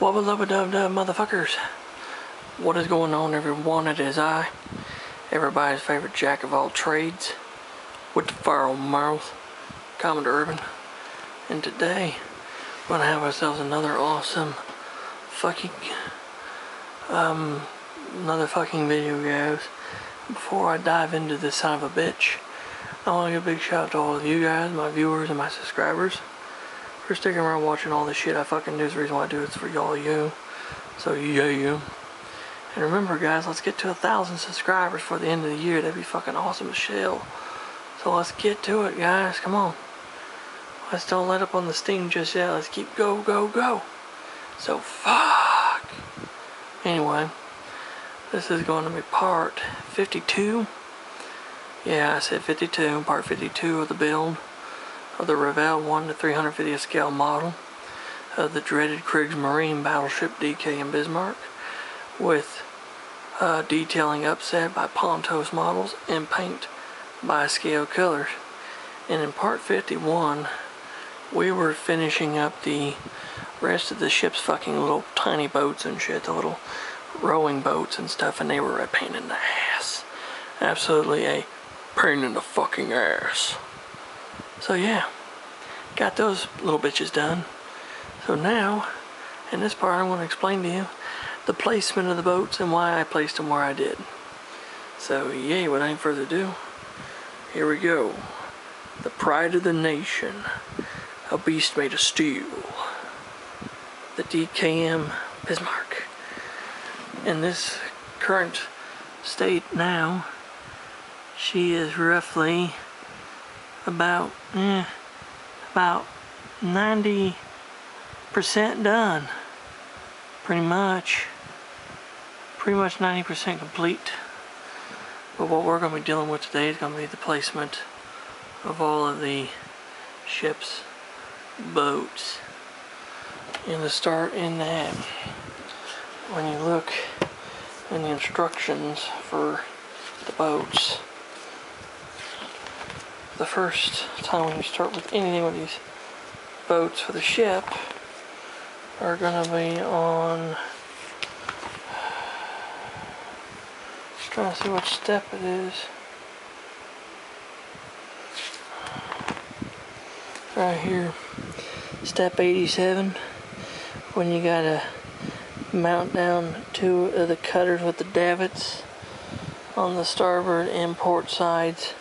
Wubba lubba dub dub motherfuckers. What is going on, everyone? It is I, everybody's favorite jack of all trades, with the fire on mouth, Commodore Urban. And today, we're gonna have ourselves another awesome fucking video, guys. Before I dive into this son of a bitch, I want to give a big shout out to all of you guys, my viewers and my subscribers, for sticking around watching all this shit I fucking do. The reason why I do it is for y'all, you. So yeah, you. And remember, guys, let's get to 1,000 subscribers for the end of the year. That'd be fucking awesome as hell. So let's get to it, guys. Come on. Let's don't let up on the steam just yet. Let's keep go, go, go. So fuck. Anyway, this is going to be part 52. Yeah, I said 52. Part 52 of the build of the Revell 1 to 350th scale model of the dreaded Kriegsmarine battleship DKM Bismarck, with detailing upset by Pontos models and paint by scale colors. And in part 51, we were finishing up the rest of the ship's fucking little tiny boats and shit, the little rowing boats and stuff, and they were a pain in the ass. Absolutely a pain in the fucking ass. So yeah, got those little bitches done. So now, in this part, I want to explain to you the placement of the boats and why I placed them where I did. So yeah, without any further ado, here we go. The pride of the nation, a beast made of steel, the DKM Bismarck. In this current state now, she is roughly about 90% done. Pretty much 90% complete. But what we're going to be dealing with today is going to be the placement of all of the ship's boats. And to start in that, when you look in the instructions for the boats, the first time when you start with anything with these boats for the ship are going to be on, just trying to see what step it is. Right here, step 87, when you gotta mount down 2 of the cutters with the davits on the starboard and port sides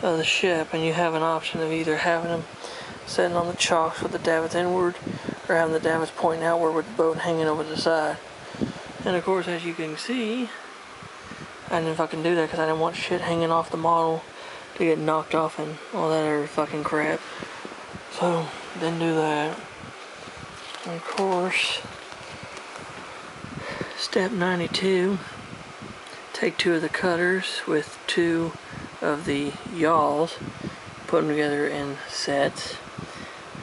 of the ship, and you have an option of either having them sitting on the chocks with the davits inward, or having the davits pointing outward with the boat hanging over the side. And of course, as you can see, I didn't fucking do that because I didn't want shit hanging off the model to get knocked off and all that other fucking crap. So, didn't do that. And of course, step 92, take 2 of the cutters with 2 of the yawls, put them together in sets,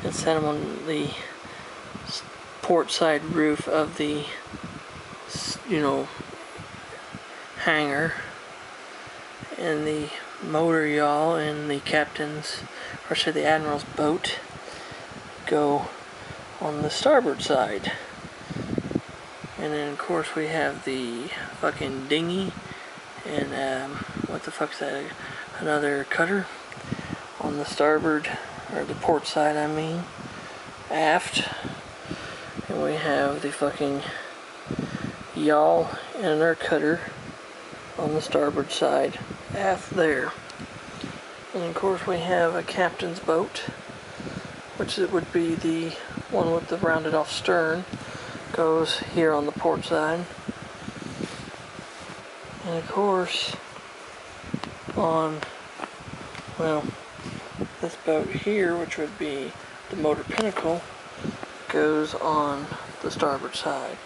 and set them on the port side roof of the, hangar, and the motor yawl and the captain's, or say the admiral's boat, go on the starboard side. And then of course we have the fucking dinghy and what the fuck's that, another cutter on the starboard, or the port side I mean, aft. And we have the fucking yawl and another cutter on the starboard side, aft there. And of course we have a captain's boat, which it would be the one with the rounded off stern, goes here on the port side. And of course, on, well, this boat here, which would be the motor pinnacle, goes on the starboard side.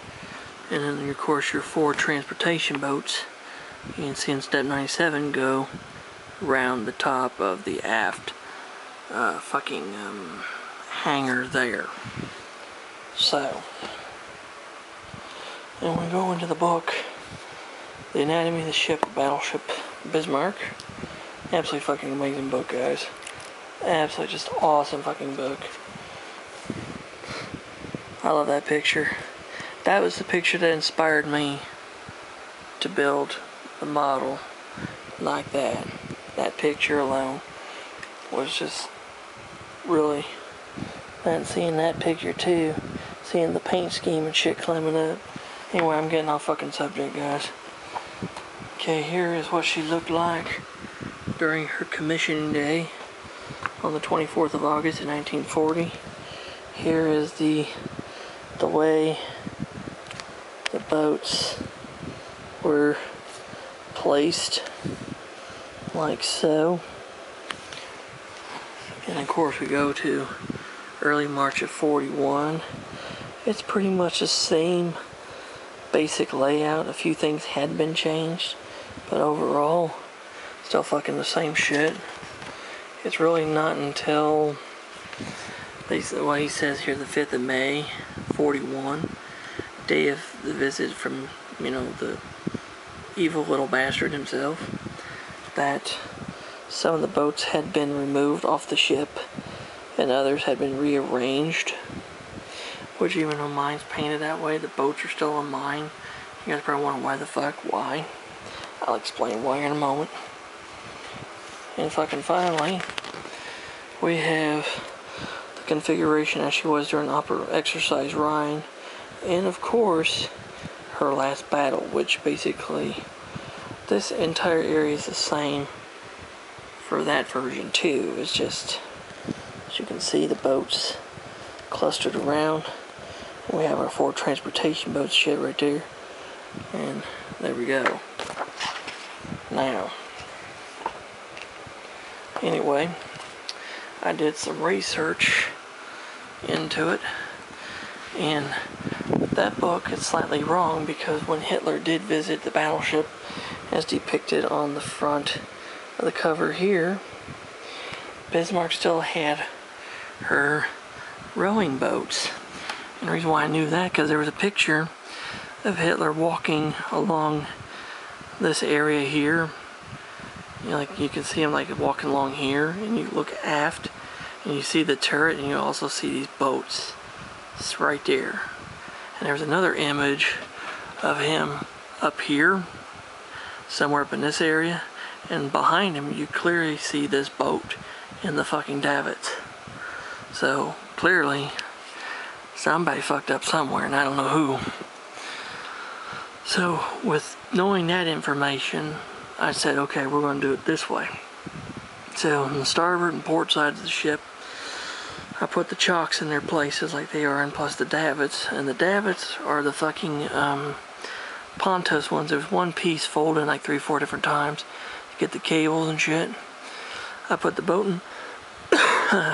And then of course your 4 transportation boats, you can see in step 97, go around the top of the aft hangar there. So, and we go into the book, The Anatomy of the Ship, Battleship Bismarck. Absolutely fucking amazing book, guys. Absolutely just awesome fucking book. I love that picture. that was the picture that inspired me to build the model like that. That picture alone was just really, and seeing that picture too, seeing the paint scheme and shit climbing up. Anyway, I'm getting off fucking subject, guys. Okay, here is what she looked like during her commissioning day on the 24th of August in 1940. Here is the way the boats were placed, like so. And of course we go to early March of 41. It's pretty much the same basic layout. A few things had been changed, but overall still fucking the same shit. It's really not until, what he says here, the 5th of May 41, day of the visit from, you know, the evil little bastard himself, that some of the boats had been removed off the ship and others had been rearranged. Which, even though mine's painted that way, the boats are still on mine. You guys probably wonder why the fuck, why. I'll explain why in a moment. And fucking finally, we have the configuration as she was during Exercise Rhine. And of course, her last battle, which basically, this entire area is the same for that version too. It's just, as you can see, the boats clustered around. We have our 4 transportation boats shit right there. And there we go. Now, anyway, I did some research into it, and that book is slightly wrong, because when Hitler did visit the battleship, as depicted on the front of the cover here, Bismarck still had her rowing boats. And the reason why I knew that, because there was a picture of Hitler walking along this area here. You know, like you can see him like walking along here, and you look aft and you see the turret, and you also see these boats. It's right there. And there's another image of him up here, somewhere up in this area, and behind him you clearly see this boat in the fucking davits. So clearly somebody fucked up somewhere, and I don't know who. So with knowing that information, I said, okay, we're going to do it this way. So on the starboard and port sides of the ship, I put the chocks in their places like they are, and plus the davits. And the davits are the fucking Pontus ones. There's one piece folded like 3 or 4 different times to get the cables and shit. I put the boat in.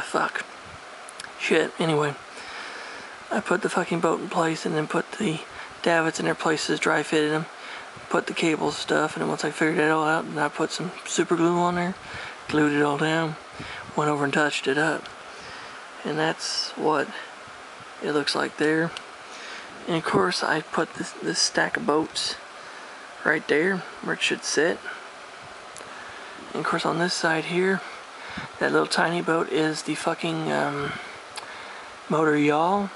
Fuck. Shit. Anyway, I put the fucking boat in place, and then put the davits in their places, dry fitted them, put the cables and stuff, and then once I figured it all out, and I put some super glue on there, glued it all down, went over and touched it up. And that's what it looks like there. And of course I put this stack of boats right there where it should sit. And of course on this side here, that little tiny boat is the fucking motor yawl.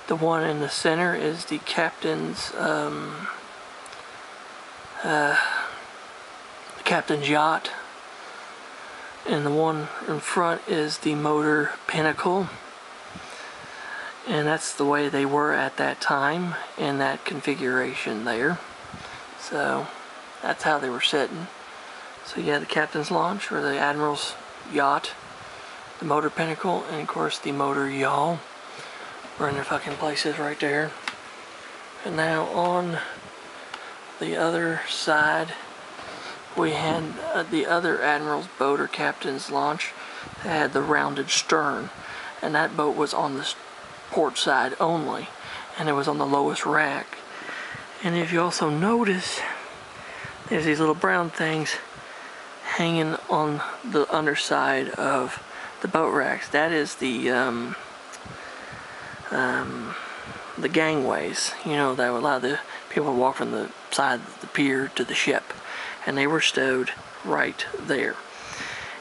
The one in the center is the captain's yacht. And the one in front is the motor pinnacle. And that's the way they were at that time, in that configuration there. So that's how they were sitting. So you had the captain's launch, or the admiral's yacht, the motor pinnacle, and of course the motor yawl were in their fucking places right there. And now on the other side, we had the other admiral's boat or captain's launch that had the rounded stern, and that boat was on the port side only, and it was on the lowest rack. And if you also notice, there's these little brown things hanging on the underside of the boat racks. That is the gangways, you know, that would allow the people to walk from the side of the pier to the ship. And they were stowed right there.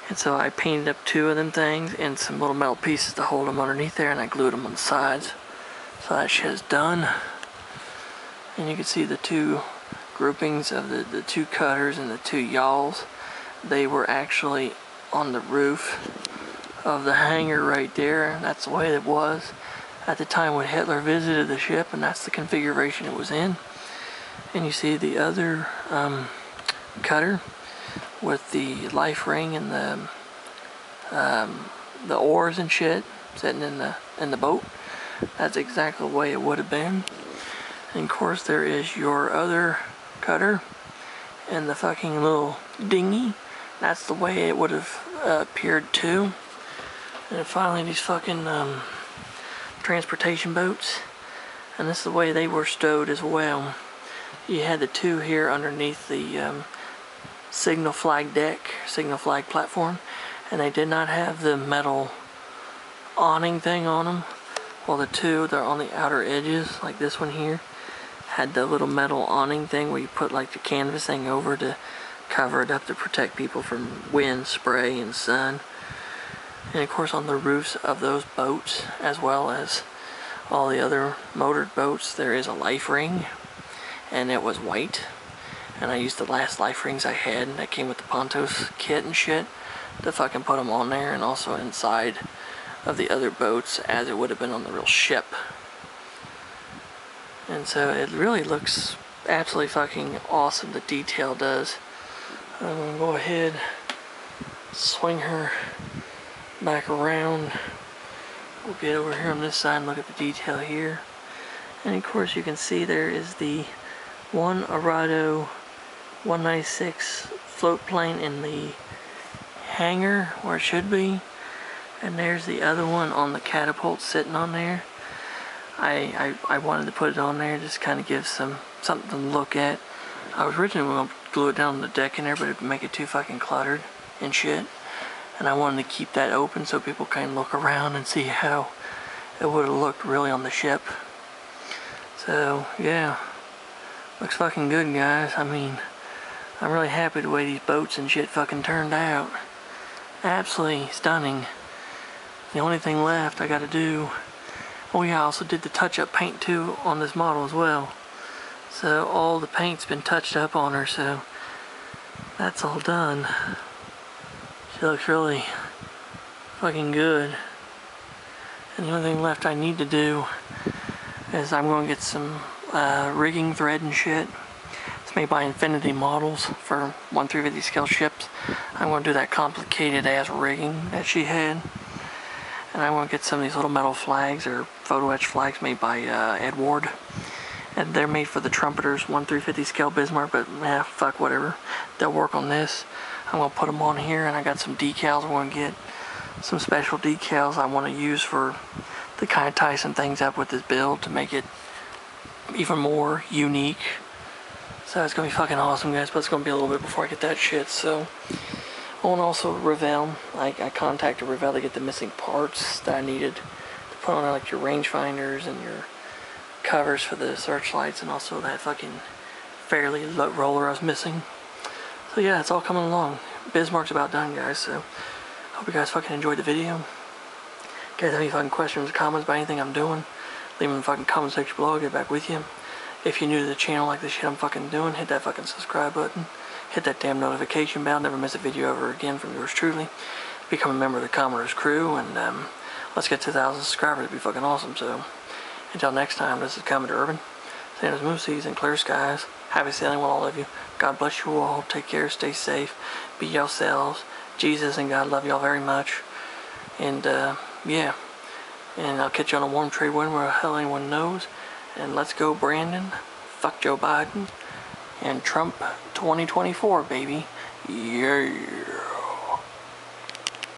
And so I painted up 2 of them things and some little metal pieces to hold them underneath there, and I glued them on the sides. So that shit is done. And you can see the two groupings of the two cutters and the two yawls. They were actually on the roof of the hangar right there. That's the way it was at the time when Hitler visited the ship, and that's the configuration it was in. And you see the other cutter with the life ring and the oars and shit sitting in the boat. That's exactly the way it would have been. And of course there is your other cutter and the fucking little dinghy. That's the way it would have appeared too. And finally these fucking transportation boats. And this is the way they were stowed as well. You had the two here underneath the signal flag deck, signal flag platform. And they did not have the metal awning thing on them. Well, the two, they're on the outer edges, like this one here, had the little metal awning thing where you put like the canvas thing over to cover it up to protect people from wind, spray, and sun. And of course on the roofs of those boats, as well as all the other motored boats, there is a life ring, and it was white. And I used the last life rings I had that came with the Pontos kit and shit to fucking put them on there, and also inside of the other boats as it would have been on the real ship. And so it really looks absolutely fucking awesome, the detail does. I'm gonna go ahead, swing her back around. We'll get over here on this side and look at the detail here. And of course you can see there is the one Arado 196 float plane in the hangar where it should be. And there's the other one on the catapult sitting on there. I wanted to put it on there, just kind of give something to look at. I was originally going to glue it down on the deck in there, but it'd make it too fucking cluttered and shit. And I wanted to keep that open so people can look around and see how it would have looked really on the ship. So yeah, looks fucking good, guys. I mean, I'm really happy the way these boats and shit fucking turned out. Absolutely stunning. The only thing left I gotta do, oh yeah, I also did the touch-up paint too on this model as well. So all the paint's been touched up on her, so that's all done. She looks really fucking good. And the only thing left I need to do is I'm going to get some rigging thread and shit. It's made by Infinity Models for 1/350 scale ships. I'm going to do that complicated ass rigging that she had. And I want to get some of these little metal flags or photo etch flags made by Edward. And they're made for the trumpeters, 1/350 scale Bismarck, but yeah, fuck whatever. They'll work on this. I'm going to put them on here, and I got some decals. I'm going to get some special decals I want to use to kind of tie some things up with this build to make it even more unique. So it's going to be fucking awesome, guys, but it's going to be a little bit before I get that shit. So, oh, and also Revell. I contacted Revell to get the missing parts that I needed to put on, like your rangefinders and your covers for the searchlights, and also that fucking fairly roller I was missing. So yeah, it's all coming along. Bismarck's about done, guys, so hope you guys fucking enjoyed the video. If you guys have any fucking questions or comments about anything I'm doing, leave them in the fucking comment section below. I'll get back with you. If you're new to the channel, like the shit I'm fucking doing, hit that fucking subscribe button. Hit that damn notification bell. Never miss a video ever again from yours truly. Become a member of the Commoner's crew, and let's get to 1,000 subscribers. It'd be fucking awesome. So until next time, this is Commodore Urban. Santa's Moon Seas and clear skies. Happy sailing with all of you. God bless you all. Take care. Stay safe. Be yourselves. Jesus and God love y'all very much. And yeah. And I'll catch you on a warm trade wind where the hell anyone knows. And let's go, Brandon. Fuck Joe Biden. And Trump 2024, baby. Yeah.